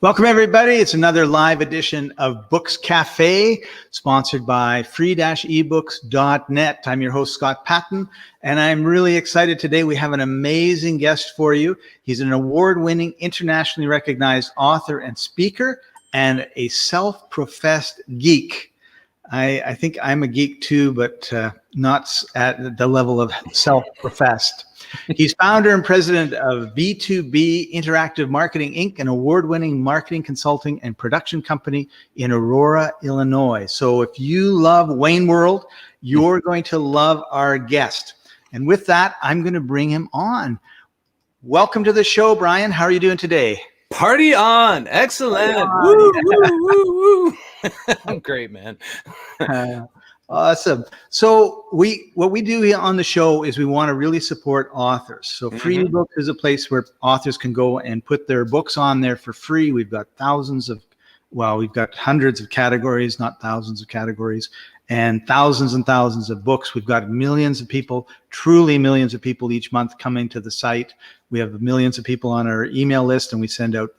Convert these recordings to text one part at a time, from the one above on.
Welcome, everybody. It's another live edition of Books Cafe, sponsored by free-ebooks.net. I'm your host, Scott Patton, and I'm really excited today. We have an amazing guest for you. He's an award-winning, internationally recognized author and speaker, and a self-professed geek. I think I'm a geek too, but not at the level of self-professed. He's founder and president of B2B Interactive Marketing, Inc., an award-winning marketing consulting and production company in Aurora, Illinois. So if you love Wayne World, you're going to love our guest. And with that, I'm going to bring him on. Welcome to the show, Brian. How are you doing today? Party on. Excellent. Party on. Woo, woo, woo, woo. I'm great, man. Awesome. So what we do here on the show is we want to really support authors. So Free Books is a place where authors can go and put their books on there for free. We've got we've got hundreds of categories, not thousands of categories, and thousands of books. We've got millions of people, truly millions of people each month coming to the site. We have millions of people on our email list, and we send out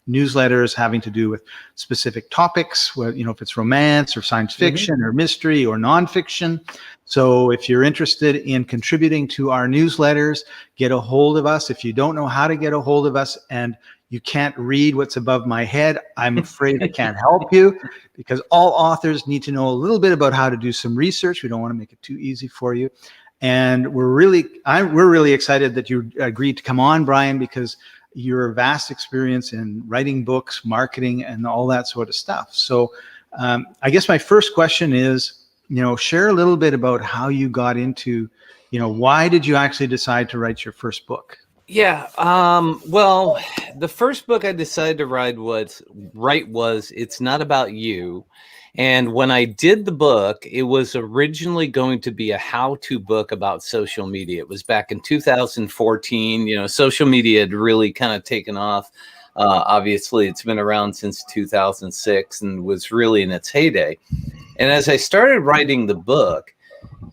newsletters having to do with specific topics, where, if it's romance or science fiction or mystery or nonfiction. So if you're interested in contributing to our newsletters, get a hold of us. If you don't know how to get a hold of us and you can't read what's above my head, I'm afraid I can't help you, because all authors need to know a little bit about how to do some research. We don't want to make it too easy for you. And we're really excited that you agreed to come on, Brian, because your vast experience in writing books, marketing, and all that sort of stuff. So I guess my first question is, share a little bit about how you got into, why did you actually decide to write your first book? Yeah. Well, the first book I decided to write was It's Not About You. And when I did the book, it was originally going to be a how-to book about social media. It was back in 2014. Social media had really kind of taken off. Obviously, it's been around since 2006 and was really in its heyday. And as I started writing the book,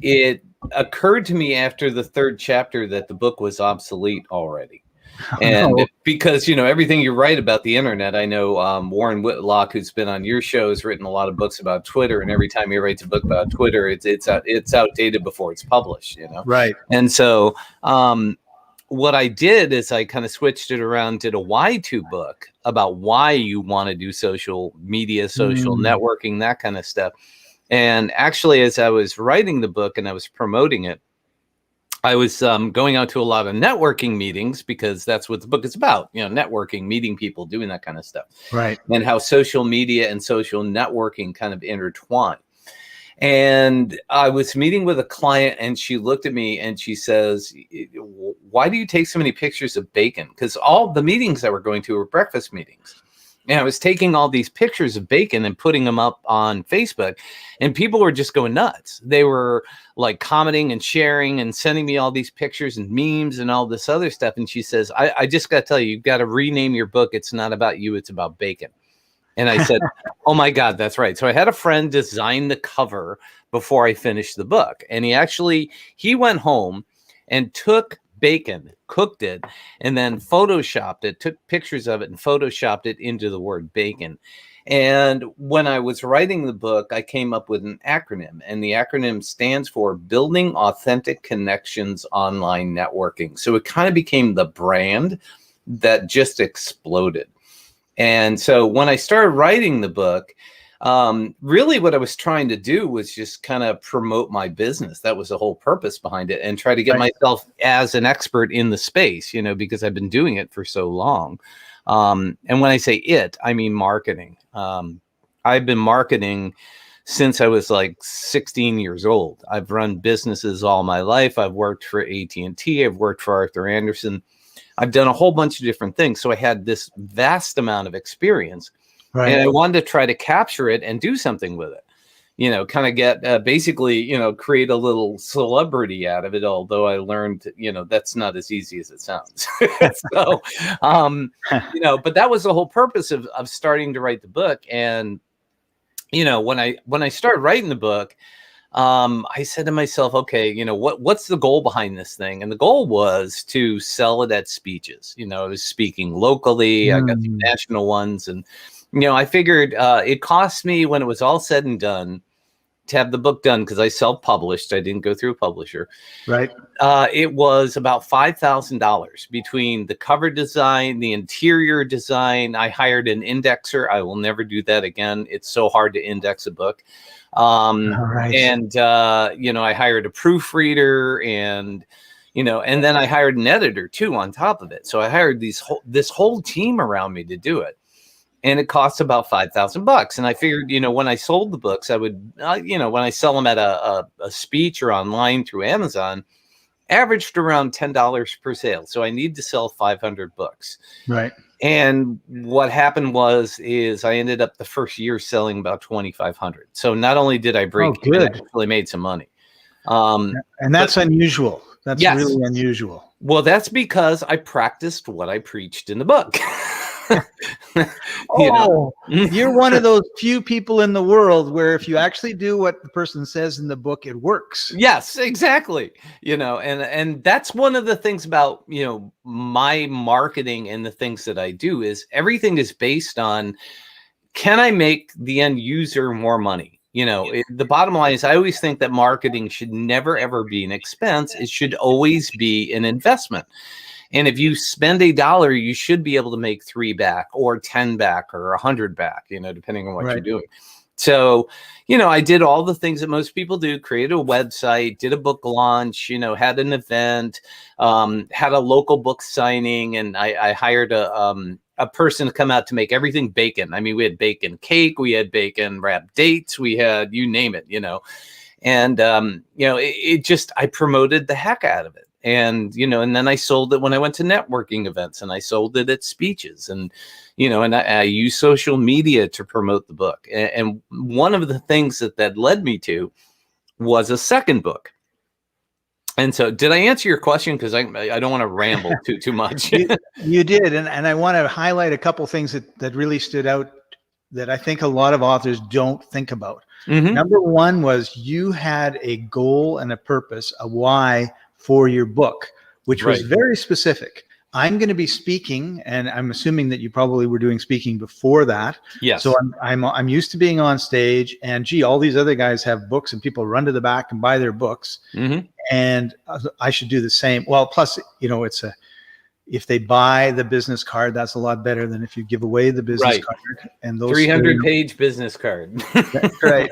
it occurred to me after the third chapter that the book was obsolete already. And because, everything you write about the internet, I know Warren Whitlock, who's been on your show, has written a lot of books about Twitter. And every time he writes a book about Twitter, it's outdated before it's published, Right. And so what I did is I kind of switched it around, did a why-to book about why you want to do social media, social networking, that kind of stuff. And actually, as I was writing the book and I was promoting it, I was going out to a lot of networking meetings, because that's what the book is about, networking, meeting people, doing that kind of stuff. Right. And how social media and social networking kind of intertwine. And I was meeting with a client, and she looked at me and she says, "Why do you take so many pictures of bacon?" Because all the meetings I were going to were breakfast meetings. And I was taking all these pictures of bacon and putting them up on Facebook, and people were just going nuts. They were like commenting and sharing and sending me all these pictures and memes and all this other stuff. And she says, I just got to tell you, you've got to rename your book. It's not about you. It's about bacon. And I said, oh my God, that's right. So I had a friend design the cover before I finished the book. And he went home and took bacon, cooked it, and then photoshopped it, took pictures of it and photoshopped it into the word bacon. And when I was writing the book, I came up with an acronym, and the acronym stands for Building Authentic Connections Online Networking. So it kind of became the brand that just exploded. And so when I started writing the book, really what I was trying to do was just kind of promote my business. That was the whole purpose behind it, and try to get myself as an expert in the space, because I've been doing it for so long. And when I say it, I mean marketing. I've been marketing since I was like 16 years old. I've run businesses all my life. I've worked for AT&T. I've worked for Arthur Andersen. I've done a whole bunch of different things. So I had this vast amount of experience. Right. And I wanted to try to capture it and do something with it, kind of get basically, create a little celebrity out of it. Although I learned, that's not as easy as it sounds. So, but that was the whole purpose of starting to write the book. And, when I started writing the book, I said to myself, okay, what's the goal behind this thing? And the goal was to sell it at speeches. I was speaking locally. I got some Mm, national ones, and I figured it cost me, when it was all said and done, to have the book done, because I self-published. I didn't go through a publisher. right. It was about $5,000 between the cover design, the interior design. I hired an indexer. I will never do that again. It's so hard to index a book. All right. And I hired a proofreader, and then I hired an editor too on top of it. So I hired this whole team around me to do it. And it costs about $5,000. And I figured, when I sold the books, I would, when I sell them at a speech or online through Amazon, averaged around $10 per sale. So I need to sell 500 books. Right. And what happened is I ended up the first year selling about 2,500. So not only did I break even, I actually made some money. And that's unusual. That's really unusual. Well, that's because I practiced what I preached in the book. You're one of those few people in the world where if you actually do what the person says in the book, it works. Yes, exactly. And that's one of the things about, my marketing and the things that I do is everything is based on, can I make the end user more money? The bottom line is I always think that marketing should never, ever be an expense. It should always be an investment. And if you spend $1, you should be able to make 3 back or 10 back or 100 back, depending on what you're doing. So, I did all the things that most people do, created a website, did a book launch, had an event, had a local book signing, and I hired a person to come out to make everything bacon. I mean, we had bacon cake, we had bacon wrapped dates, we had, you name it, and, I promoted the heck out of it. And, and then I sold it when I went to networking events, and I sold it at speeches, and, and I use social media to promote the book. And one of the things that led me to was a second book. And so did I answer your question? Because I don't want to ramble too much. You did. And I want to highlight a couple things that really stood out that I think a lot of authors don't think about. Mm-hmm. Number one was you had a goal and a purpose, a why for your book, which was very specific. I'm going to be speaking, and I'm assuming that you probably were doing speaking before that. Yes. So I'm used to being on stage, and all these other guys have books, and people run to the back and buy their books, and I should do the same. Well, plus, if they buy the business card, that's a lot better than if you give away the business card. And those 300-page business card. That's right.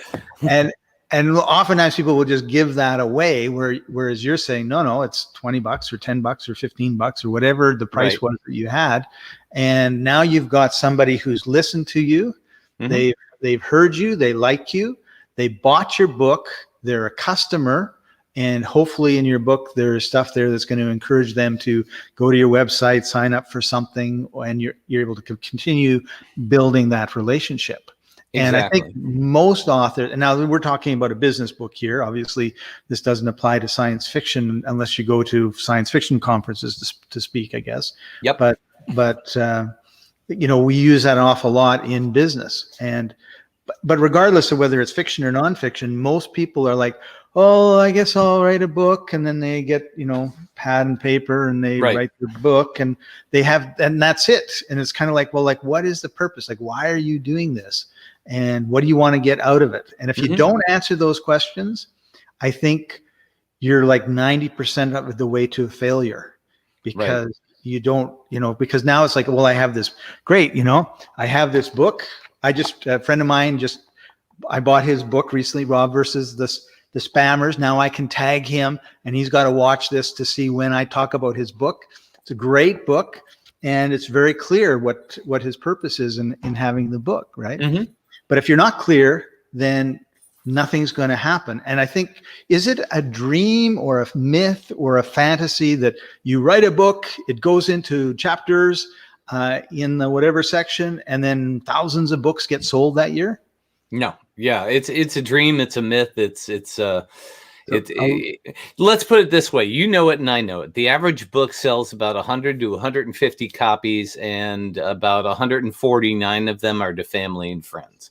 And oftentimes people will just give that away, whereas you're saying, no, it's $20 or $10 or $15 or whatever the price was that you had. And now you've got somebody who's listened to you. Mm-hmm. They've heard you. They like you. They bought your book. They're a customer. And hopefully in your book, there's stuff there that's going to encourage them to go to your website, sign up for something, and you're able to continue building that relationship. And I think most authors, and now we're talking about a business book here. Obviously, this doesn't apply to science fiction unless you go to science fiction conferences to speak, I guess. Yep. But we use that an awful lot in business. But regardless of whether it's fiction or nonfiction, most people are like, oh, I guess I'll write a book, and then they get pad and paper and they write their book, and and that's it. And it's kind of like, well, what is the purpose? Why are you doing this? And what do you want to get out of it? And if you don't answer those questions, I think you're 90% of the way to a failure, because you don't, because now it's like, well, I have this great, I have this book. A friend of mine I bought his book recently, Rob versus the Spammers. Now I can tag him, and he's got to watch this to see when I talk about his book. It's a great book, and it's very clear what his purpose is in having the book, right? Mm-hmm. But if you're not clear, then nothing's going to happen. And I think, is it a dream or a myth or a fantasy that you write a book, it goes into chapters in the whatever section, and then thousands of books get sold that year? No. Yeah, it's a dream. It's a myth. It's Let's put it this way. You know it and I know it. The average book sells about 100 to 150 copies, and about 149 of them are to family and friends.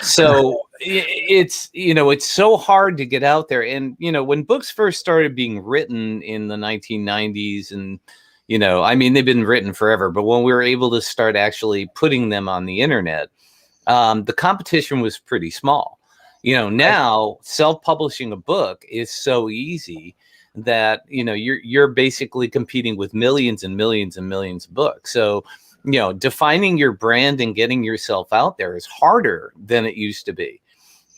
So it's so hard to get out there. And, when books first started being written in the 1990s, and, they've been written forever, but when we were able to start actually putting them on the internet, the competition was pretty small. Now self-publishing a book is so easy that, you're basically competing with millions and millions and millions of books. So, defining your brand and getting yourself out there is harder than it used to be.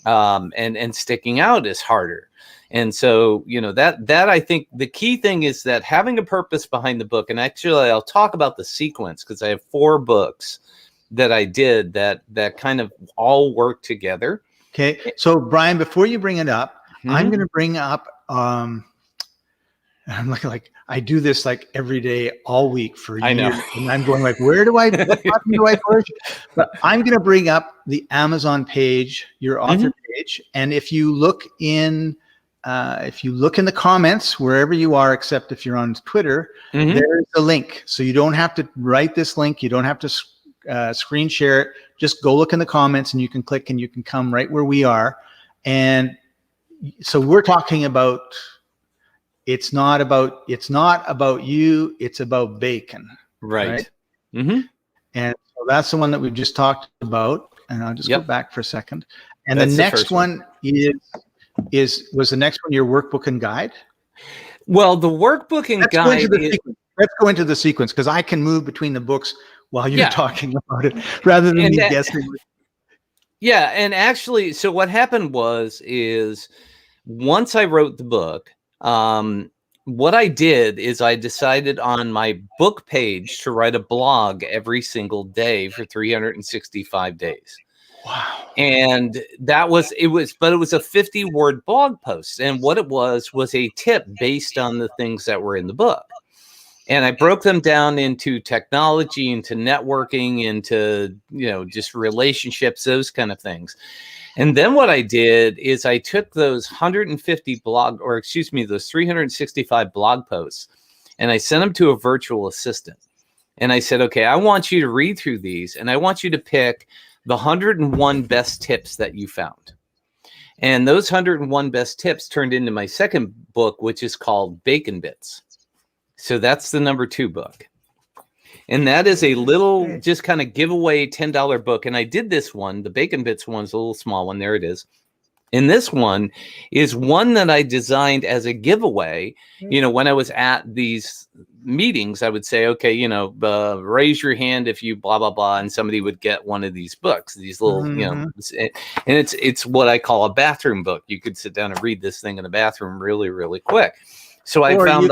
And sticking out is harder. And so, that I think the key thing is that having a purpose behind the book. And actually, I'll talk about the sequence, because I have 4 books that I did that kind of all work together. Okay. So Brian, before you bring it up, I'm going to bring up, I'm like, I do this like every day, all week for years. I know. And I'm going like, what button do I push? But I'm going to bring up the Amazon page, your author page. And if you look in the comments, wherever you are, except if you're on Twitter, there's a link. So you don't have to write this link. You don't have to screen share it. Just go look in the comments, and you can click, and you can come right where we are. And so we're talking about, it's not about you, it's about bacon. Right. And so that's the one that we've just talked about. And I'll just go back for a second. And that's the next one was the next one your workbook and guide? Well, the workbook and guide. Let's go into the sequence, because I can move between the books while you're talking about it, rather than me guessing. Yeah, and actually, so what happened is once I wrote the book, what I did is I decided on my book page to write a blog every single day for 365 days. Wow. And it was a 50-word blog post. And what it was a tip based on the things that were in the book. And I broke them down into technology, into networking, into, just relationships, those kind of things. And then what I did is I took those 365 blog posts, and I sent them to a virtual assistant. And I said, okay, I want you to read through these, and I want you to pick the 101 best tips that you found. And those 101 best tips turned into my second book, which is called Bacon Bits. So that's the number 2 book. And that is a little just kind of giveaway $10 book. And I did this one. The Bacon Bits one's a little small one. There it is. And this one is one that I designed as a giveaway. When I was at these meetings, I would say, okay, raise your hand if you blah, blah, blah. And somebody would get one of these books, these little, and it's what I call a bathroom book. You could sit down and read this thing in the bathroom really, really quick. So I found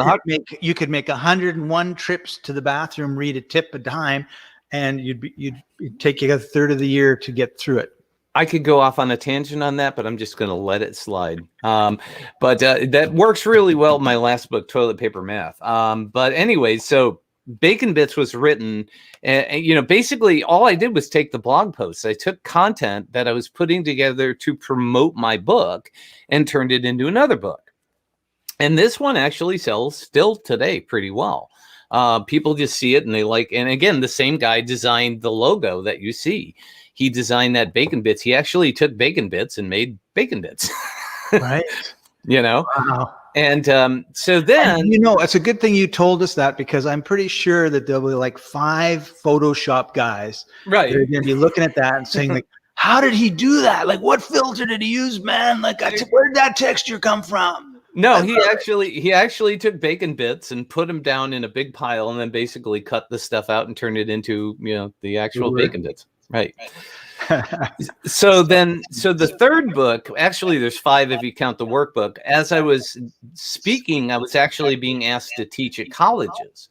you could make 101 trips to the bathroom, read a tip a time, and you'd take you a third of the year to get through it. I could go off on a tangent on that, but I'm just going to let it slide. But that works really well in my last book, Toilet Paper Math. But anyway, so Bacon Bits was written, and basically all I did was take the blog posts. I took content that I was putting together to promote my book and turned it into another book. And this one actually sells still today pretty well. People just see it and they like, and again, the same guy designed the logo that you see. He designed that Bacon Bits. He actually took Bacon Bits and made Bacon Bits. Right. Wow. And so then, it's a good thing you told us that, because I'm pretty sure that there'll be like 5 Photoshop guys. Right. They're going to be looking at that and saying like, how did he do that? Like, what filter did he use, man? Like, where did that texture come from? No, he actually took Bacon Bits and put them down in a big pile, and then basically cut the stuff out and turned it into, the actual Bacon Bits. Right. So the third book, actually there's 5 if you count the workbook. As I was speaking, I was actually being asked to teach at colleges.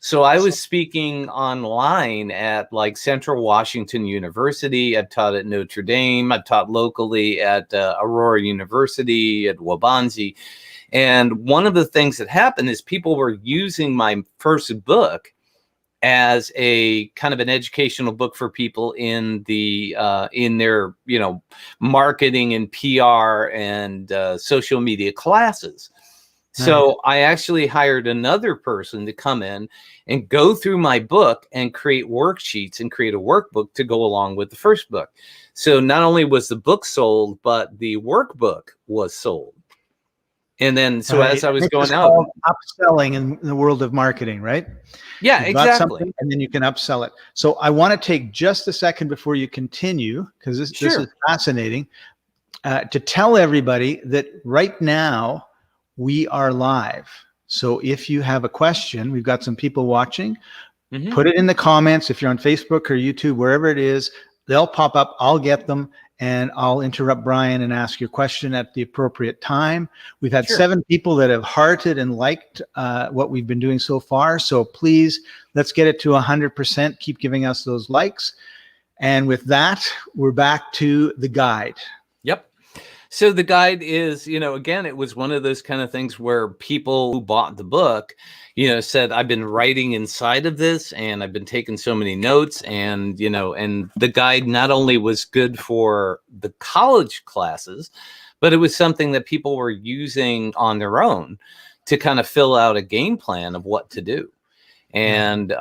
So I was speaking online at like Central Washington University. I've taught at Notre Dame. I've taught locally at Aurora University, at Waubonsie. And one of the things that happened is people were using my first book as a kind of an educational book for people in their marketing and PR and social media classes. So I actually hired another person to come in and go through my book and create worksheets and create a workbook to go along with the first book. So not only was the book sold, but the workbook was sold. And then, so as I was going out, upselling in the world of marketing, right? Yeah, You've got exactly. something and then you can upsell it. So I want to take just a second before you continue, because this is fascinating, to tell everybody that right now we are live. So if you have a question, we've got some people watching, put it in the comments. If you're on Facebook or YouTube, wherever it is, they'll pop up. I'll get them. And I'll interrupt Brian and ask your question at the appropriate time. We've had 7 people that have hearted and liked what we've been doing so far. So please, let's get it to 100%. Keep giving us those likes. And with that, we're back to the guide. Yep. So the guide is, again, it was one of those kind of things where people who bought the book, said, I've been writing inside of this and I've been taking so many notes, and, and the guide not only was good for the college classes, but it was something that people were using on their own to kind of fill out a game plan of what to do. And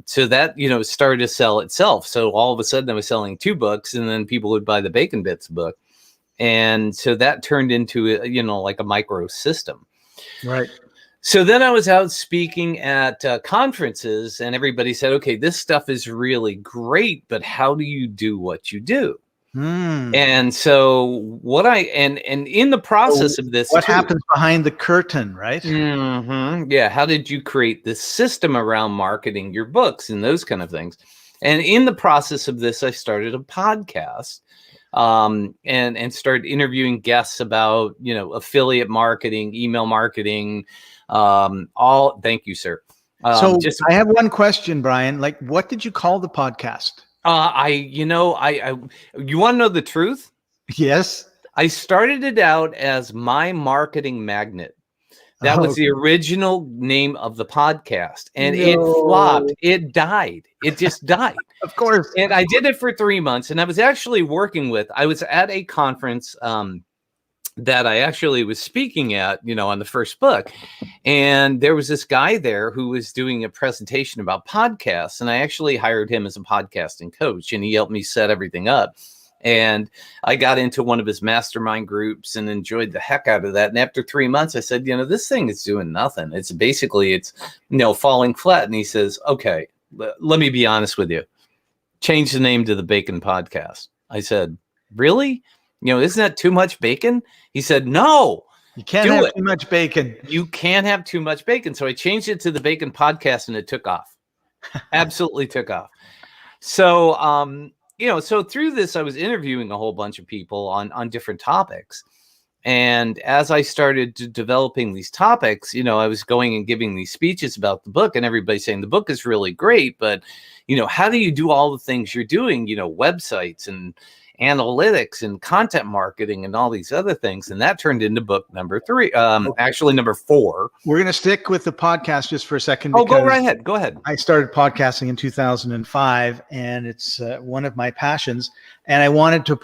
so that, started to sell itself. So all of a sudden I was selling 2 books, and then people would buy the Bacon Bits book. And so that turned into, like a micro system. Right. So then I was out speaking at conferences, and everybody said, okay, this stuff is really great, but how do you do what you do? And so and in the process of this, what happens behind the curtain, right? Yeah. How did you create this system around marketing your books and those kind of things? And in the process of this, I started a podcast. And started interviewing guests about, affiliate marketing, email marketing, thank you, sir. So I have one question, Brian. Like, what did you call the podcast? You want to know the truth? Yes. I started it out as My Marketing Magnet. That was the original name of the podcast, and it flopped. It died. It just died. Of course. And I did it for 3 months, and I was actually I was at a conference that I actually was speaking at, on the first book. And there was this guy there who was doing a presentation about podcasts, and I actually hired him as a podcasting coach, and he helped me set everything up. And I got into one of his mastermind groups and enjoyed the heck out of that. And after 3 months, I said, this thing is doing nothing. It's basically, falling flat. And he says, okay, let me be honest with you. Change the name to the Bacon Podcast. I said, really? Isn't that too much bacon? He said, no. You can't have too much bacon. You can't have too much bacon. So I changed it to the Bacon Podcast, and it took off. Absolutely took off. So, so through this, I was interviewing a whole bunch of people on different topics. And as I started developing these topics, I was going and giving these speeches about the book, and everybody saying the book is really great, but, how do you do all the things you're doing, websites and analytics and content marketing and all these other things? And that turned into book number 3, actually number 4. We're going to stick with the podcast just for a second. Oh, go right ahead. Go ahead. I started podcasting in 2005, and it's one of my passions. And I wanted to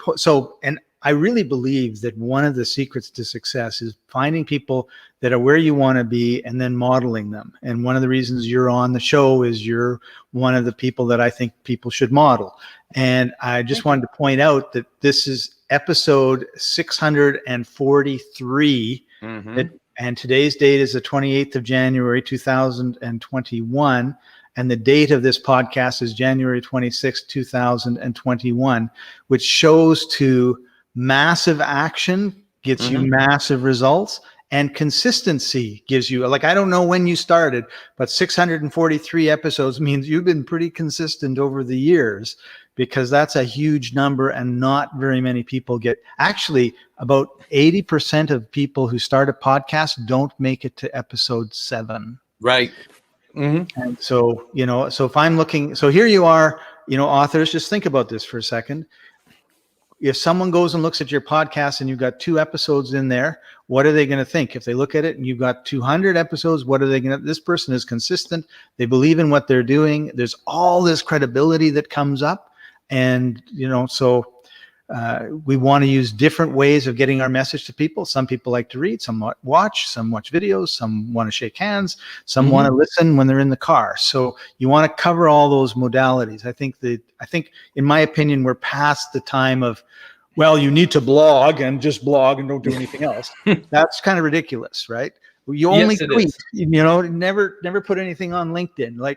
and I really believe that one of the secrets to success is finding people that are where you want to be and then modeling them. And one of the reasons you're on the show is you're one of the people that I think people should model. And I just wanted to point out that this is episode 643. And today's date is the 28th of January, 2021. And the date of this podcast is January 26, 2021, which shows to massive action gets you massive results, and consistency gives you, like, I don't know when you started, but 643 episodes means you've been pretty consistent over the years, because that's a huge number, and not very many people get. Actually, about 80% of people who start a podcast don't make it to episode 7. Right. And so, so if I'm looking, so here you are, authors, just think about this for a second. if someone goes and looks at your podcast and you've got 2 episodes in there, what are they going to think? If they look at it and you've got 200 episodes, what are they going to, this person is consistent. They believe in what they're doing. There's all this credibility that comes up. And, so we want to use different ways of getting our message to people. Some people like to read, some watch videos, some want to shake hands, some want to listen when they're in the car. So you want to cover all those modalities. I think in my opinion, we're past the time of, well, you need to blog and just blog and don't do anything else. That's kind of ridiculous, right? You only tweet, never put anything on LinkedIn,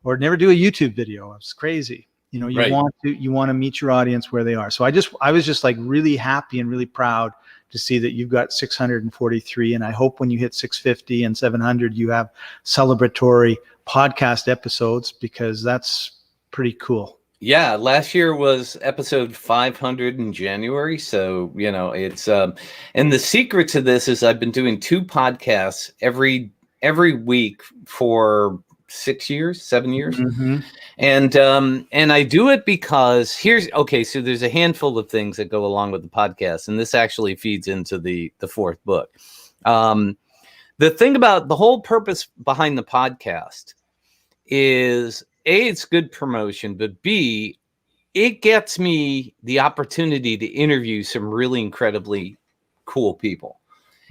or never do a YouTube video. It's crazy. You want to meet your audience where they are. So I was just like really happy and really proud to see that you've got 643. And I hope when you hit 650 and 700, you have celebratory podcast episodes, because that's pretty cool. Yeah. Last year was episode 500 in January. So, it's, and the secret to this is I've been doing 2 podcasts every week for 7 years. And I do it because so there's a handful of things that go along with the podcast, and this actually feeds into the 4th book. The thing about the whole purpose behind the podcast is A, it's good promotion, but B, it gets me the opportunity to interview some really incredibly cool people.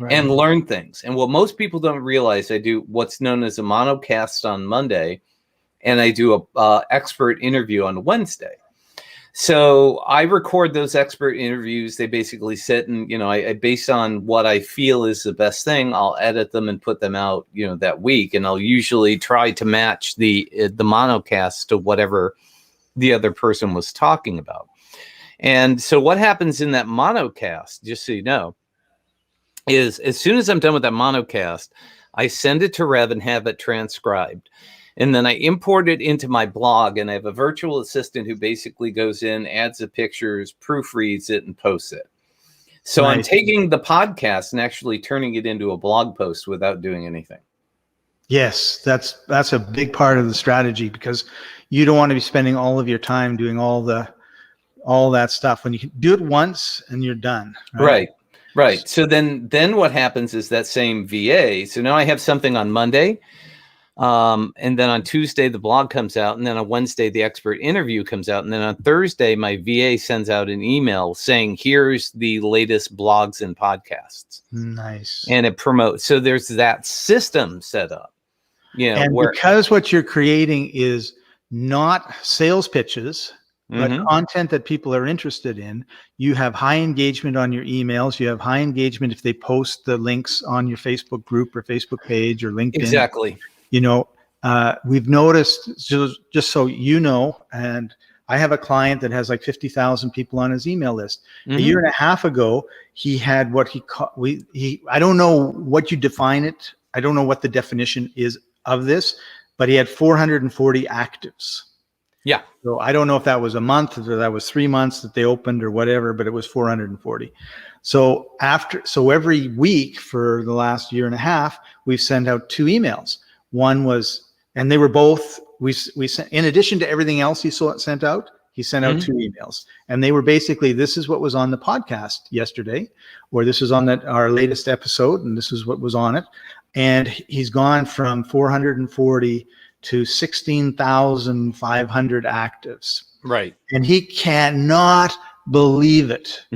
Right. And learn things. And what most people don't realize, I do what's known as a monocast on Monday, and I do a expert interview on Wednesday. So I record those expert interviews. They basically sit and, I based on what I feel is the best thing, I'll edit them and put them out, that week. And I'll usually try to match the monocast to whatever the other person was talking about. And so what happens in that monocast, just so you know, is as soon as I'm done with that monocast, I send it to Rev and have it transcribed. And then I import it into my blog, and I have a virtual assistant who basically goes in, adds the pictures, proofreads it, and posts it. So nice. I'm taking the podcast and actually turning it into a blog post without doing anything. Yes, that's a big part of the strategy, because you don't want to be spending all of your time doing all that stuff when you can do it once and you're done. Right. So then what happens is that same VA. So now I have something on Monday. And then on Tuesday, the blog comes out. And then on Wednesday, the expert interview comes out. And then on Thursday, my VA sends out an email saying, here's the latest blogs and podcasts. Nice. And it promotes. So there's that system set up. Because what you're creating is not sales pitches, but content that people are interested in, you have high engagement on your emails. You have high engagement if they post the links on your Facebook group or Facebook page or LinkedIn. Exactly. We've noticed, just so you know, and I have a client that has like 50,000 people on his email list. A year and a half ago, he had what I don't know what you define it. I don't know what the definition is of this, but he had 440 actives. Yeah. So I don't know if that was a month or that was 3 months that they opened or whatever, but it was 440. So every week for the last year and a half, we've sent out 2 emails. One was, and they were both, we sent, in addition to everything else he sent out, he sent out 2 emails, and they were basically, this is what was on the podcast yesterday, or this is on our latest episode, and this is what was on it. And he's gone from 440 to 16,500 actives. Right. And he cannot believe it.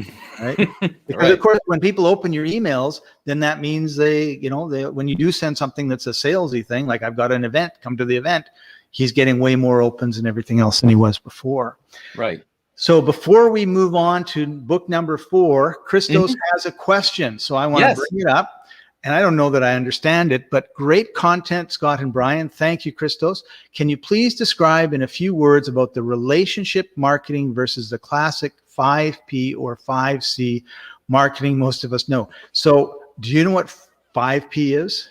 Right. Because of course, when people open your emails, then that means they, when you do send something that's a salesy thing, like I've got an event, come to the event, he's getting way more opens and everything else than he was before. Right. So before we move on to book number 4, Christos has a question. So I want to bring it up. And I don't know that I understand it, but great content, Scott and Brian. Thank you, Christos. Can you please describe in a few words about the relationship marketing versus the classic 5P or 5C marketing most of us know? So do you know what 5P is?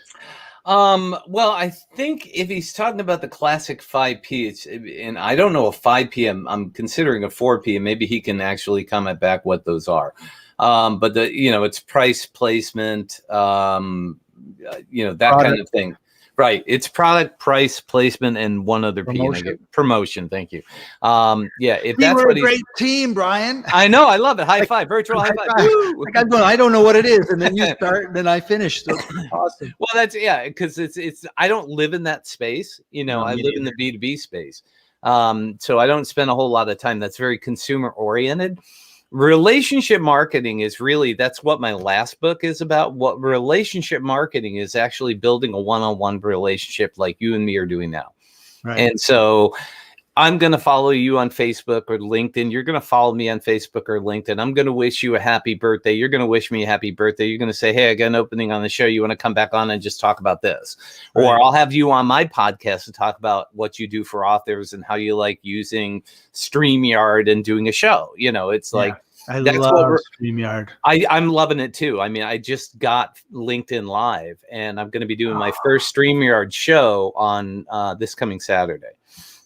Well, I think if he's talking about the classic 5P, and I don't know a 5P, I'm considering a 4P, and maybe he can actually comment back what those are. But it's price placement, that kind of thing. Right. It's product, price, placement, and one other P. And I Promotion. get promotion. Thank you. Yeah. If We that's were what a he's, great team, Brian. I know. I love it. High Like, five. Virtual high five. five. Woo! Like I'm going, I don't know what it is, and then you start, and then I finish. So it's awesome. Well, that's because it's I don't live in that space. No, I me live in the B2B space. So I don't spend a whole lot of time. That's very consumer oriented. Relationship marketing is really, that's what my last book is about. What relationship marketing is actually building a one-on-one relationship like you and me are doing now. Right. And so I'm going to follow you on Facebook or LinkedIn. You're going to follow me on Facebook or LinkedIn. I'm going to wish you a happy birthday. You're going to wish me a happy birthday. You're going to say, hey, I got an opening on the show. You want to come back on and just talk about this? Right. Or I'll have you on my podcast to talk about what you do for authors and how you like using StreamYard and doing a show. It's like, I love StreamYard. I'm loving it too. I mean, I just got LinkedIn Live and I'm going to be doing my first StreamYard show on this coming Saturday.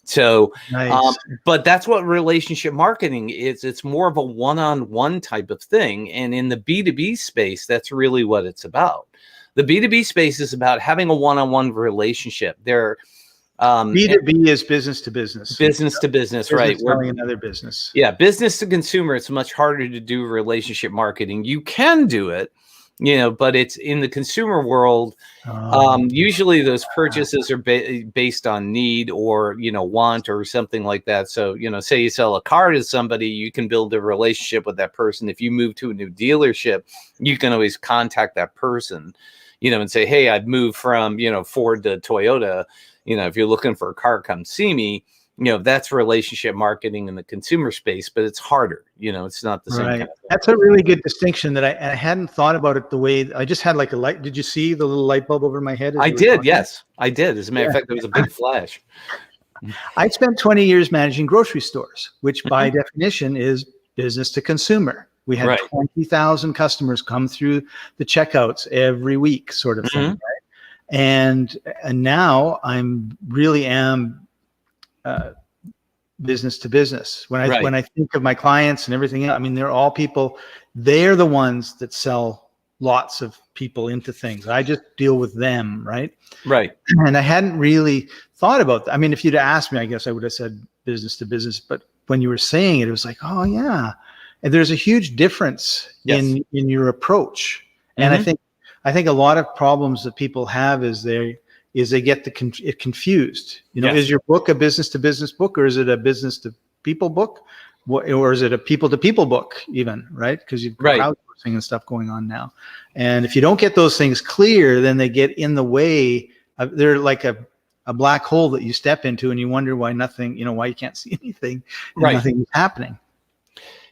So, nice. But that's what relationship marketing is. It's more of a one-on-one type of thing. And in the B2B space, that's really what it's about. The B2B space is about having a one-on-one relationship. B2B is business to business. Business to business, right? Selling another business. Yeah, business to consumer. It's much harder to do relationship marketing. You can do it, but it's in the consumer world. Usually those purchases are based on need or, want or something like that. So, say you sell a car to somebody, you can build a relationship with that person. If you move to a new dealership, you can always contact that person, and say, hey, I've moved from, Ford to Toyota. If you're looking for a car, come see me. That's relationship marketing in the consumer space, but it's harder. It's not the same. Right. Kind of thing. That's a really good distinction that I hadn't thought about it the way I just had like a light. Did you see the little light bulb over my head? I did. Yes, I did. As a matter of fact, there was a big flash. I spent 20 years managing grocery stores, which by definition is business to consumer. We had 20,000 customers come through the checkouts every week, sort of thing. Right? And now I'm really am business to business. When I think of my clients and everything else, I mean, they're all people. They're the ones that sell lots of people into things. I just deal with them, right? Right. And I hadn't really thought about that. I mean, if you'd asked me, I guess I would have said business to business. But when you were saying it, it was like, oh yeah. And there's a huge difference in your approach. And I think a lot of problems that people have is they get it confused. Is your book a business to business book, or is it a business to people book, or is it a people to people book even, right? Because you've got crowdsourcing and stuff going on now. And if you don't get those things clear, then they get in the way. They're like a black hole that you step into, and you wonder why nothing, why you can't see anything, and nothing is happening.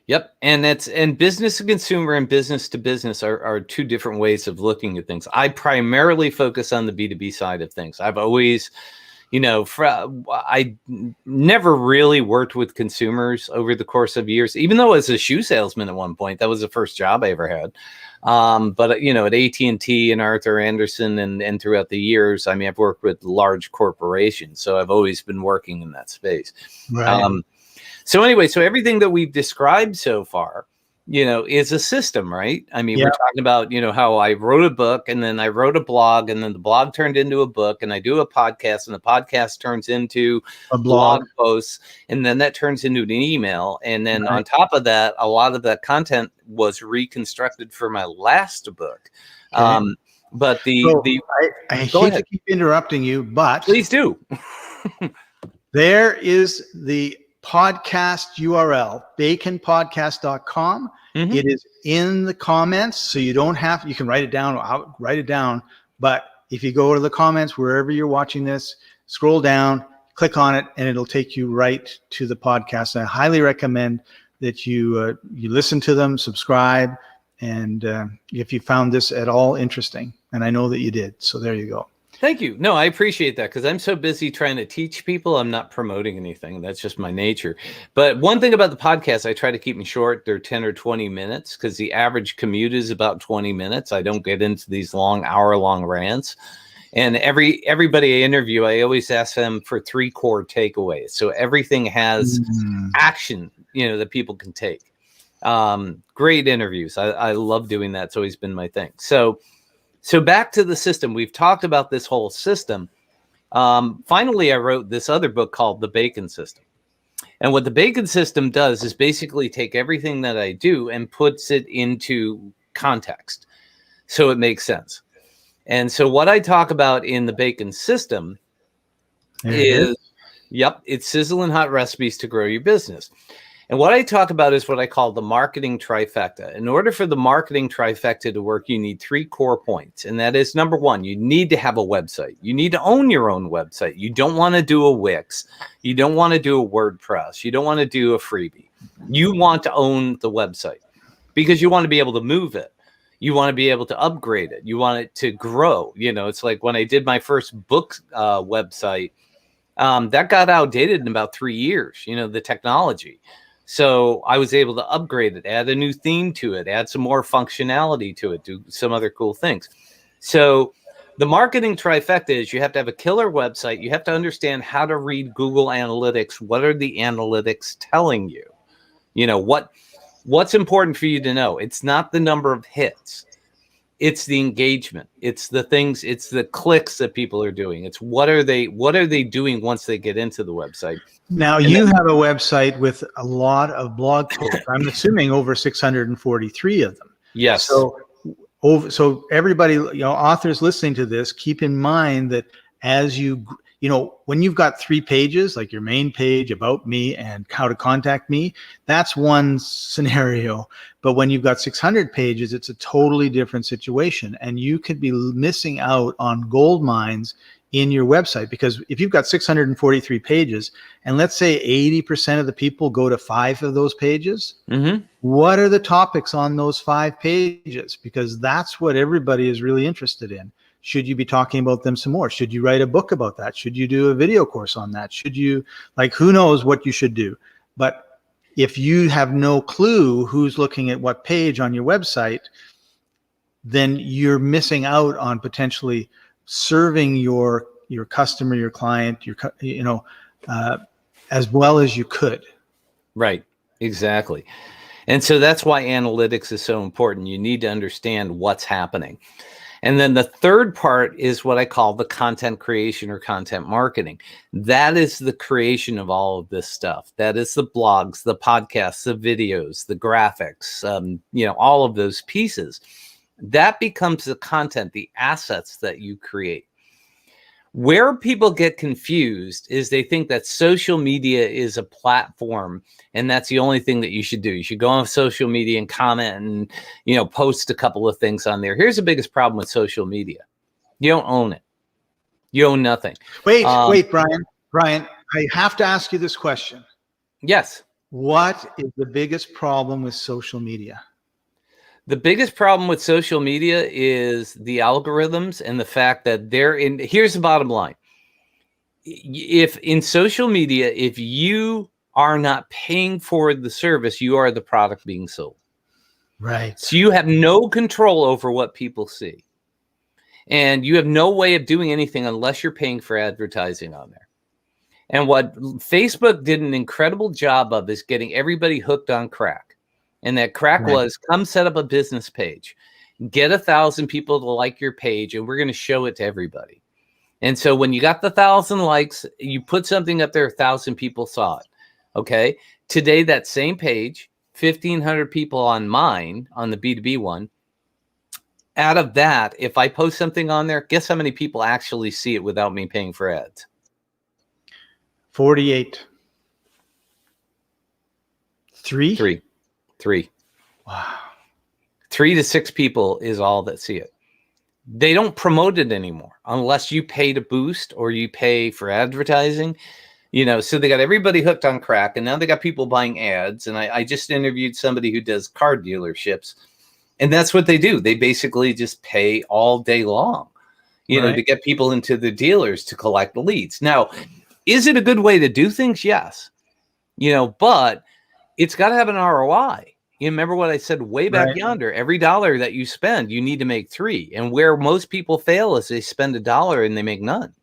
Yep. And business to consumer and business to business are two different ways of looking at things. I primarily focus on the B2B side of things. I've always, I never really worked with consumers over the course of years, even though as a shoe salesman at one point, that was the first job I ever had. But at AT&T and Arthur Anderson and throughout the years, I mean, I've worked with large corporations, so I've always been working in that space. Right. So anyway, so everything that we've described so far, is a system, right? I mean, we're talking about, how I wrote a book and then I wrote a blog and then the blog turned into a book and I do a podcast and the podcast turns into a blog posts and then that turns into an email. And then on top of that, a lot of that content was reconstructed for my last book. Okay. But I hate to keep interrupting you, but please do. There is the podcast URL, baconpodcast.com. It is in the comments, so you can write it down. I'll write it down. But if you go to the comments, wherever you're watching this, scroll down, click on it, and it'll take you right to the podcast. I highly recommend that you listen to them, subscribe, and if you found this at all interesting, and I know that you did, so there you go. Thank you. No, I appreciate that because I'm so busy trying to teach people. I'm not promoting anything. That's just my nature. But one thing about the podcast, I try to keep them short. They're 10 or 20 minutes because the average commute is about 20 minutes. I don't get into these long, hour-long rants. And everybody I interview, I always ask them for 3 core takeaways. So everything has action, that people can take. Great interviews. I love doing that. It's always been my thing. So So back to the system. We've talked about this whole system. Finally, I wrote this other book called The Bacon System. And what the Bacon System does is basically take everything that I do and puts it into context so it makes sense. And so what I talk about in the Bacon System is, it's sizzling hot recipes to grow your business. And what I talk about is what I call the marketing trifecta. In order for the marketing trifecta to work, you need 3 core points. And that is, number 1, you need to have a website. You need to own your own website. You don't want to do a Wix. You don't want to do a WordPress. You don't want to do a freebie. You want to own the website because you want to be able to move it. You want to be able to upgrade it. You want it to grow. You know, it's like when I did my first book website, that got outdated in about 3 years, you know, the technology. So I was able to upgrade it, add a new theme to it, add some more functionality to it, do some other cool things. So the marketing trifecta is you have to have a killer website. You have to understand how to read Google Analytics. What are the analytics telling you? You know, what's important for you to know? It's not the number of hits. It's the engagement. It's the things, it's the clicks that people are doing. It's what are they doing once they get into the website? Now, you have a website with a lot of blog posts. I'm assuming over 643 of them. Yes. So everybody, you know, authors listening to this, keep in mind that as you know, when you've got 3 pages, like your main page, about me, and how to contact me, that's one scenario. But when you've got 600 pages, it's a totally different situation. And you could be missing out on gold mines in your website, because if you've got 643 pages and let's say 80% of the people go to 5 of those pages, what are the topics on those 5 pages? Because that's what everybody is really interested in. Should you be talking about them some more? Should you write a book about that? Should you do a video course on that? Should you, like, who knows what you should do? But if you have no clue who's looking at what page on your website, then you're missing out on potentially serving your customer, your client, as well as you could. Right. Exactly. And so that's why analytics is so important. You need to understand what's happening. And then the third part is what I call the content creation or content marketing. That is the creation of all of this stuff. That is the blogs, the podcasts, the videos, the graphics, all of those pieces. That becomes the content, the assets that you create. Where people get confused is they think that social media is a platform and that's the only thing that you should do. You should go on social media and comment and, post a couple of things on there. Here's the biggest problem with social media. You don't own it. You own nothing. Wait, Brian, I have to ask you this question. Yes. What is the biggest problem with social media? The biggest problem with social media is the algorithms and the fact that here's the bottom line. If in social media, if you are not paying for the service, you are the product being sold. Right. So you have no control over what people see. And you have no way of doing anything unless you're paying for advertising on there. And what Facebook did an incredible job of is getting everybody hooked on crack. And that crack was, come set up a business page, get 1,000 people to like your page, and we're going to show it to everybody. And so when you got the 1,000 likes, you put something up there, 1,000 people saw it. Okay. Today, that same page, 1,500 people on mine, on the B2B one. Out of that, if I post something on there, guess how many people actually see it without me paying for ads? 48. 3. Wow. 3 to 6 people is all that see it. They don't promote it anymore unless you pay to boost or you pay for advertising. So they got everybody hooked on crack, and now they got people buying ads. And I just interviewed somebody who does car dealerships, and that's what they do. They basically just pay all day long, to get people into the dealers to collect leads. Now, is it a good way to do things? Yes. But it's got to have an ROI. You remember what I said way back yonder? Every dollar that you spend, you need to make 3. And where most people fail is they spend $1 and they make none.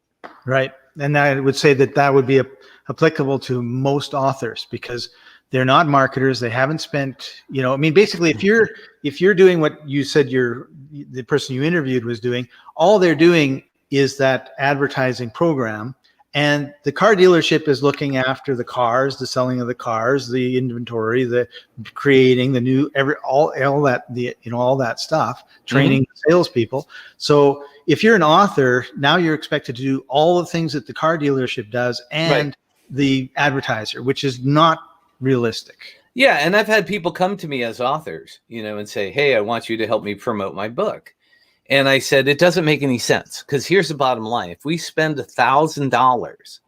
Right. And I would say that would be applicable to most authors, because They're not marketers. They haven't spent, I mean, basically, if you're doing what you said the person you interviewed was doing, all they're doing is that advertising program. And the car dealership is looking after the cars, the selling of the cars, the inventory, the creating the new all that stuff, training salespeople. So if you're an author, now you're expected to do all the things that the car dealership does and the advertiser, which is not realistic. Yeah, and I've had people come to me as authors, and say, "Hey, I want you to help me promote my book." And I said, it doesn't make any sense, because here's the bottom line. If we spend $1,000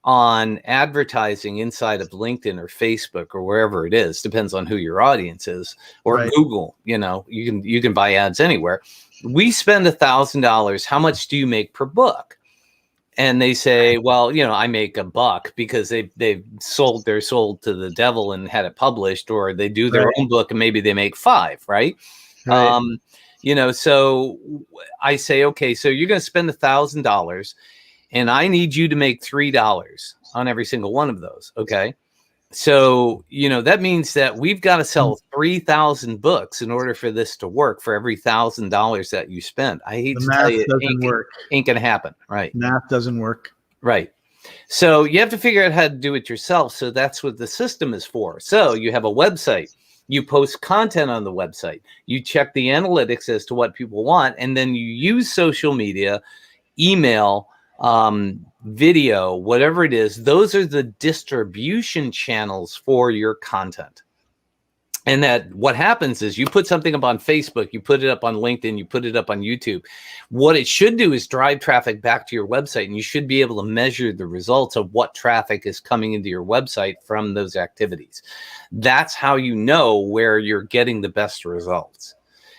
on advertising inside of LinkedIn or Facebook or wherever it is, depends on who your audience is, or Google, you can buy ads anywhere. We spend $1,000. How much do you make per book? And they say, well, I make $1 because they're sold to the devil and had it published, or they do their own book and maybe they make $5, right? So I say, okay, so you're going to spend $1,000 and I need you to make $3 on every single one of those. Okay. So, that means that we've got to sell 3,000 books in order for this to work, for every $1,000 that you spend. I hate to tell you, it ain't going to happen. Right. Math doesn't work. Right. So you have to figure out how to do it yourself. So that's what the system is for. So you have a website. You post content on the website. You check the analytics as to what people want, and then you use social media, email, video, whatever it is. Those are the distribution channels for your content. And that what happens is you put something up on Facebook, you put it up on LinkedIn, you put it up on YouTube. What it should do is drive traffic back to your website, and you should be able to measure the results of what traffic is coming into your website from those activities. That's how you know where you're getting the best results.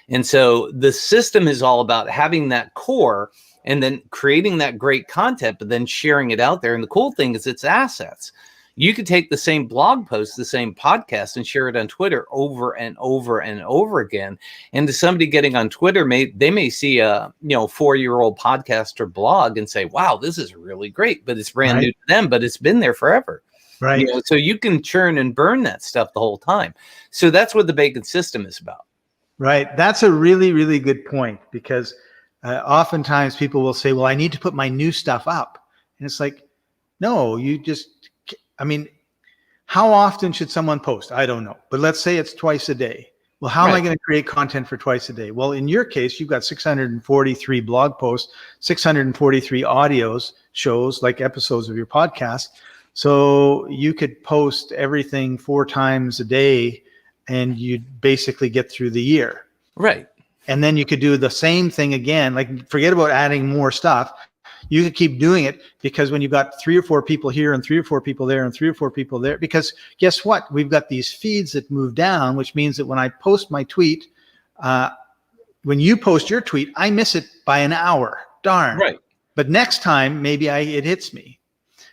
And so the system is all about having that core and then creating that great content, but then sharing it out there. And the cool thing is it's assets. You could take the same blog post, the same podcast, and share it on Twitter over and over and over again. And to somebody getting on Twitter, they may see a 4-year-old podcast or blog and say, "Wow, this is really great," but it's brand new to them, but it's been there forever. Right. So you can churn and burn that stuff the whole time. So that's what the bacon system is about. Right. That's a really, really good point, because oftentimes people will say, "Well, I need to put my new stuff up," and it's like, no, how often should someone post? I don't know. But let's say it's twice a day. Well, how am I going to create content for twice a day? Well, in your case, you've got 643 blog posts, 643 audios, shows, like episodes of your podcast. So you could post everything 4 times a day and you'd basically get through the year. Right. And then you could do the same thing again. Like, forget about adding more stuff. You could keep doing it, because when you've got 3 or 4 people here and 3 or 4 people there and 3 or 4 people there, because guess what? We've got these feeds that move down, which means that when I post my tweet, when you post your tweet, I miss it by an hour. Darn. Right. But next time, maybe it hits me.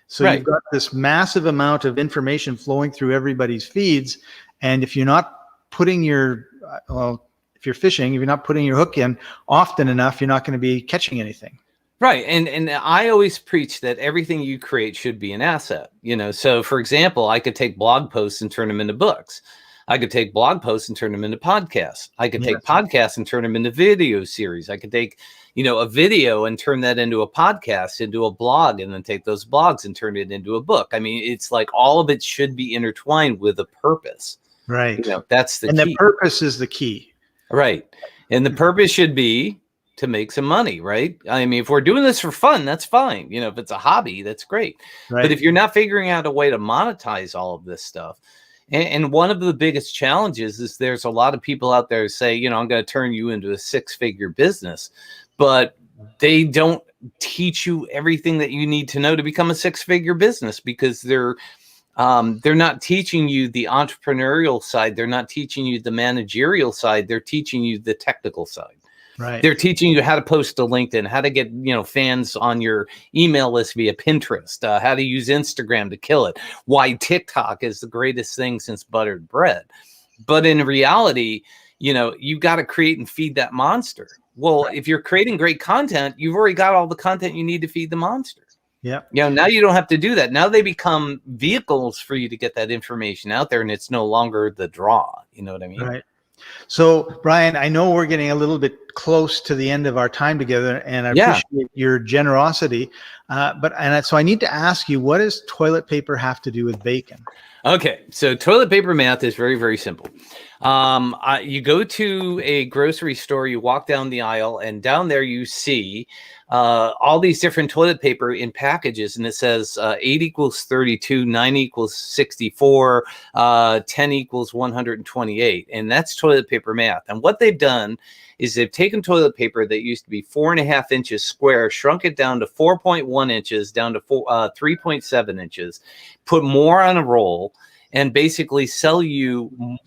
So you've got this massive amount of information flowing through everybody's feeds. And if you're not putting if you're fishing, if you're not putting your hook in often enough, you're not going to be catching anything. Right. And I always preach that everything you create should be an asset. So for example, I could take blog posts and turn them into books. I could take blog posts and turn them into podcasts. I could take podcasts and turn them into video series. I could take, a video and turn that into a podcast, into a blog, and then take those blogs and turn it into a book. I mean, it's like all of it should be intertwined with a purpose. Right. That's the key. And the purpose is the key. Right. And the purpose should be to make some money, right? I mean, if we're doing this for fun, that's fine. If it's a hobby, that's great. Right. But if you're not figuring out a way to monetize all of this stuff, and one of the biggest challenges is there's a lot of people out there who say, I'm going to turn you into a 6-figure business, but they don't teach you everything that you need to know to become a 6-figure business, because they're not teaching you the entrepreneurial side. They're not teaching you the managerial side. They're teaching you the technical side. Right. They're teaching you how to post to LinkedIn, how to get, fans on your email list via Pinterest, how to use Instagram to kill it, why TikTok is the greatest thing since buttered bread. But in reality, you've got to create and feed that monster. Well, if you're creating great content, you've already got all the content you need to feed the monster. Yeah. Now you don't have to do that. Now they become vehicles for you to get that information out there, and it's no longer the draw. You know what I mean? Right. So, Brian, I know we're getting a little bit close to the end of our time together, and I appreciate your generosity. So I need to ask you, what does toilet paper have to do with bacon? Okay, so toilet paper math is very, very simple. You go to a grocery store, you walk down the aisle, and down there you see all these different toilet paper in packages, and it says 8 equals 32, 9 equals 64, 10 equals 128, and that's toilet paper math. And what they've done is they've taken toilet paper that used to be 4.5 inches square, shrunk it down to 4.1 inches, down to 3.7 inches, put more on a roll, and basically sell you,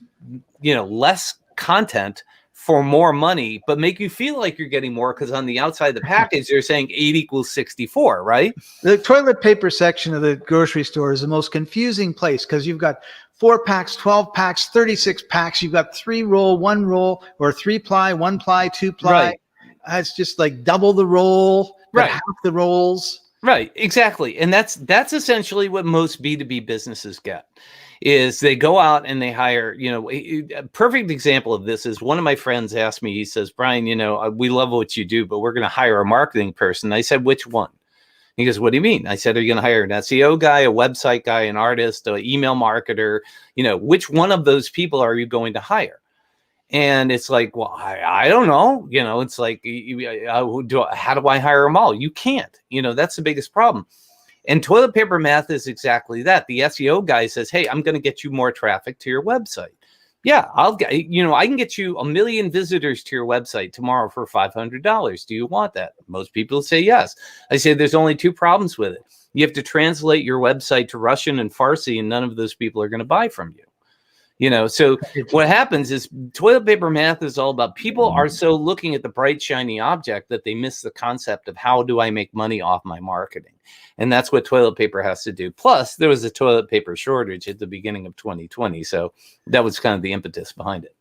less content for more money, but make you feel like you're getting more, because on the outside of the package, they're saying 8 equals 64, right? The toilet paper section of the grocery store is the most confusing place, because you've got 4 packs, 12 packs, 36 packs. You've got 3 roll, 1 roll, or 3 ply, 1 ply, 2 ply. Right. It's just like double the roll, but Right. half the rolls. Right, exactly. And that's essentially what most B2B businesses get, is they go out and they hire, a perfect example of this is one of my friends asked me, he says, Brian, we love what you do, but we're going to hire a marketing person. I said, which one? He goes, what do you mean? I said, are you going to hire an SEO guy, a website guy, an artist, an email marketer? Which one of those people are you going to hire? And it's like, well, I don't know. It's like, how do I hire them all? You can't. That's the biggest problem. And toilet paper math is exactly that. The SEO guy says, hey, I'm going to get you more traffic to your website. Yeah, I can get you 1 million visitors to your website tomorrow for $500. Do you want that? Most people say yes. I say there's only 2 problems with it. You have to translate your website to Russian and Farsi, and none of those people are going to buy from you. So what happens is toilet paper math is all about, people are so looking at the bright, shiny object that they miss the concept of how do I make money off my marketing? And that's what toilet paper has to do. Plus, there was a toilet paper shortage at the beginning of 2020. So that was kind of the impetus behind it.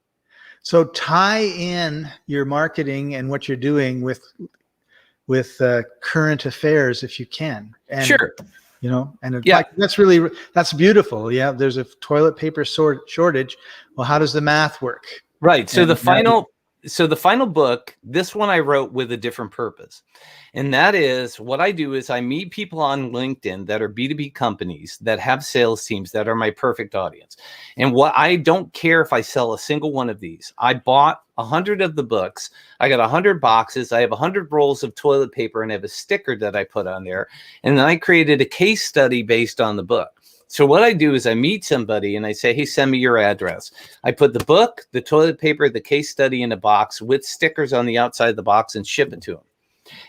So tie in your marketing and what you're doing with current affairs if you can. And, sure. And in fact, that's beautiful. Yeah, there's a toilet paper shortage. Well, how does the math work? Right. So the final book, this one I wrote with a different purpose. And that is, what I do is I meet people on LinkedIn that are B2B companies that have sales teams that are my perfect audience. And I don't care if I sell a single one of these. I bought 100 of the books. I got 100 boxes. I have 100 rolls of toilet paper, and I have a sticker that I put on there. And then I created a case study based on the book. So what I do is I meet somebody and I say, hey, send me your address. I put the book, the toilet paper, the case study in a box with stickers on the outside of the box and ship it to them.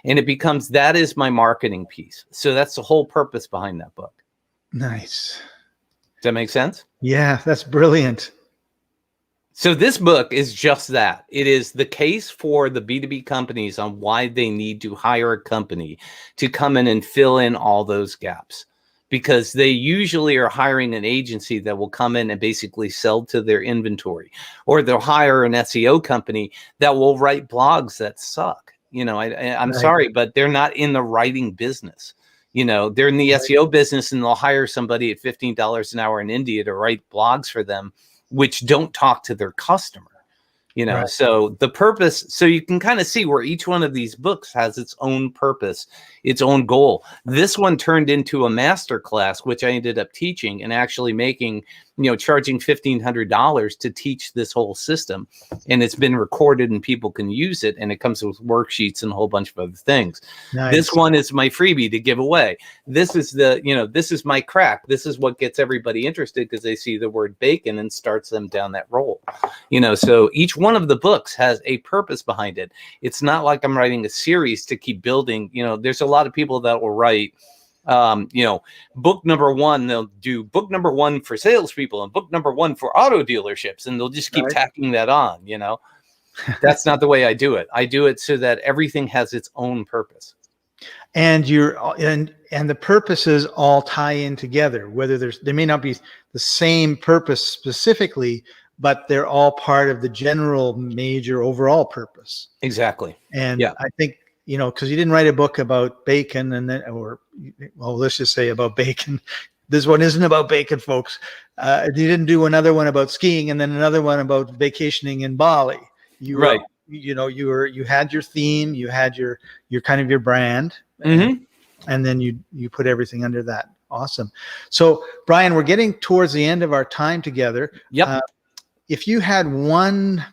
And it becomes, that is my marketing piece. So that's the whole purpose behind that book. Nice. Does that make sense? Yeah, that's brilliant. So this book is just that. It is the case for the B2B companies on why they need to hire a company to come in and fill in all those gaps. Because they usually are hiring an agency that will come in and basically sell to their inventory, or they'll hire an SEO company that will write blogs that suck. I'm sorry, but they're not in the writing business. They're in the SEO business, and they'll hire somebody at $15 an hour in India to write blogs for them, which don't talk to their customer. So the purpose, so you can kind of see where each one of these books has its own purpose, its own goal. This one turned into a master class, which I ended up teaching and actually making, charging $1,500 to teach this whole system. And it's been recorded and people can use it. And it comes with worksheets and a whole bunch of other things. Nice. This one is my freebie to give away. This is this is my crack. This is what gets everybody interested, because they see the word bacon and starts them down that roll. So each one of the books has a purpose behind it. It's not like I'm writing a series to keep building. There's a lot of people that will write, book number 1, they'll do book number 1 for salespeople and book number 1 for auto dealerships. And they'll just keep tacking that on, That's not the way I do it. I do it so that everything has its own purpose. And and the purposes all tie in together, whether they may not be the same purpose specifically, but they're all part of the general major overall purpose. Exactly. And I think, because you didn't write a book about bacon let's just say about bacon. This one isn't about bacon, folks. You didn't do another one about skiing and then another one about vacationing in Bali. Right. You had your theme, you had your kind of your brand, Mm-hmm. and then you put everything under that. Awesome. So Brian, we're getting towards the end of our time together. Yep. If you had one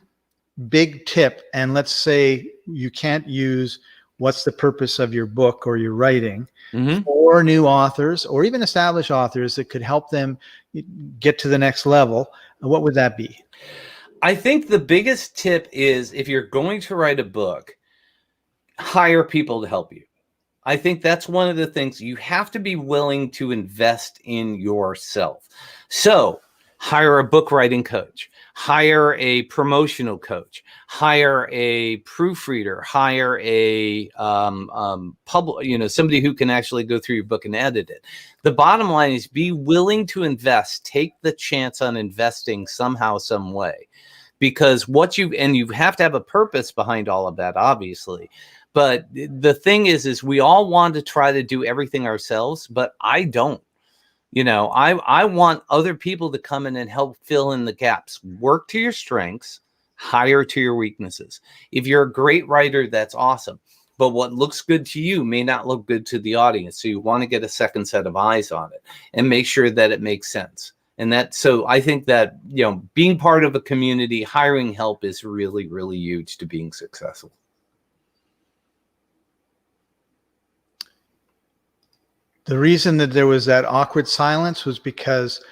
big tip, and let's say you can't use what's the purpose of your book or your writing for new authors or even established authors that could help them get to the next level, what would that be? I think the biggest tip is, if you're going to write a book, hire people to help you. I think that's one of the things. You have to be willing to invest in yourself. So hire a book writing coach, hire a promotional coach, hire a proofreader, hire a somebody who can actually go through your book and edit it. The bottom line is, be willing to invest. Take the chance on investing somehow, some way, because you have to have a purpose behind all of that, obviously. But the thing is we all want to try to do everything ourselves, but I don't. I want other people to come in and help fill in the gaps. Work to your strengths, hire to your weaknesses. If you're a great writer, that's awesome. But what looks good to you may not look good to the audience. So you want to get a second set of eyes on it and make sure that it makes sense. So I think that, being part of a community, hiring help is really, really huge to being successful. The reason that there was that awkward silence was because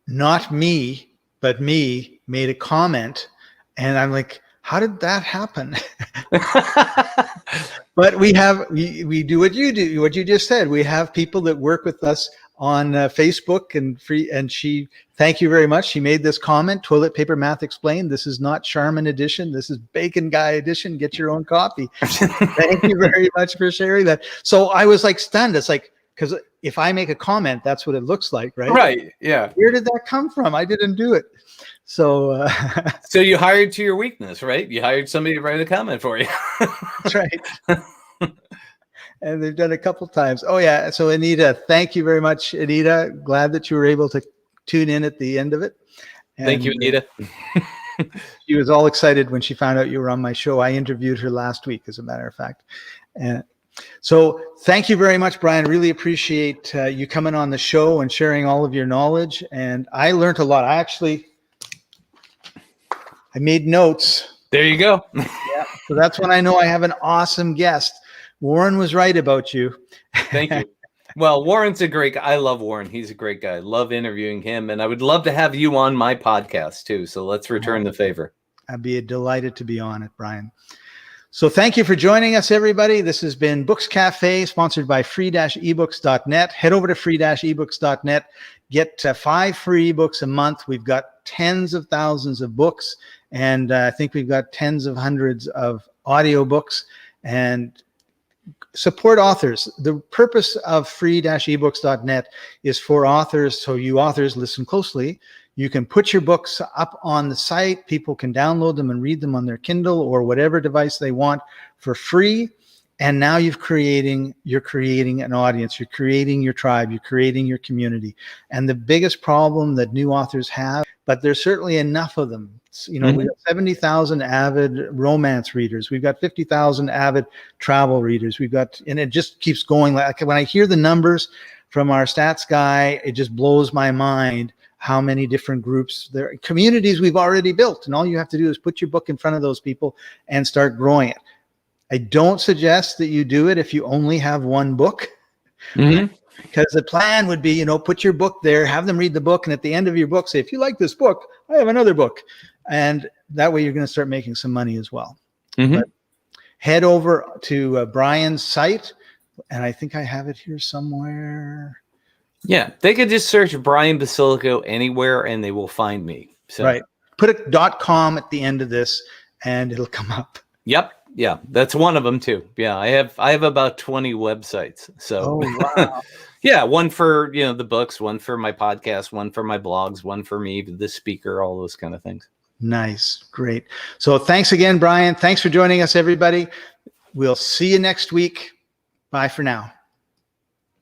not me, but me made a comment, and I'm like, how did that happen? But we do what you do, what you just said. We have people that work with us on Facebook and she, thank you very much. She made this comment, Toilet Paper Math Explained. This is not Charmin edition. This is Bacon Guy edition. Get your own copy. Thank you very much for sharing that. So I was like stunned. It's like, because if I make a comment, that's what it looks like, right? Right. Yeah. Where did that come from? I didn't do it. So, so you hired to your weakness, right? You hired somebody to write a comment for you. That's right. And they've done a couple times. Oh yeah. So Anita, thank you very much, Anita. Glad that you were able to tune in at the end of it. And thank you, Anita. She was all excited when she found out you were on my show. I interviewed her last week, as a matter of fact. And so thank you very much, Brian. Really appreciate you coming on the show and sharing all of your knowledge. And I learned a lot. I made notes. There you go. Yeah. So that's when I know I have an awesome guest. Warren was right about you. Thank you. Well, Warren's a great guy. I love Warren. He's a great guy. Love interviewing him. And I would love to have you on my podcast too. So let's return the favor. I'd be delighted to be on it, Brian. So thank you for joining us, everybody. This has been Books Cafe, sponsored by free-ebooks.net. Head over to free-ebooks.net. Get 5 free books a month. We've got tens of thousands of books, and I think we've got tens of hundreds of audiobooks. And support authors. The purpose of free-ebooks.net is for authors. So you authors, listen closely. You can put your books up on the site. People can download them and read them on their Kindle or whatever device they want for free. And now you're creating an audience. You're creating your tribe. You're creating your community. And the biggest problem that new authors have, but there's certainly enough of them. We've got 70,000 avid romance readers. We've got 50,000 avid travel readers. And it just keeps going. Like when I hear the numbers from our stats guy, it just blows my mind how many different groups, communities we've already built. And all you have to do is put your book in front of those people and start growing it. I don't suggest that you do it if you only have one book. Because the plan would be, put your book there, have them read the book, and at the end of your book, say, if you like this book, I have another book. And that way you're going to start making some money as well. But head over to Brian's site, and I think I have it here somewhere. Yeah, they could just search Brian Basilico anywhere, and they will find me. So. Right. Put a .com at the end of this, and it'll come up. Yep. Yeah, that's one of them too. Yeah, I have about 20 websites. So, wow. Yeah, one for the books, one for my podcast, one for my blogs, one for me, the speaker, all those kind of things. Nice, great. So thanks again, Brian. Thanks for joining us, everybody. we'll see you next week. Bye for now.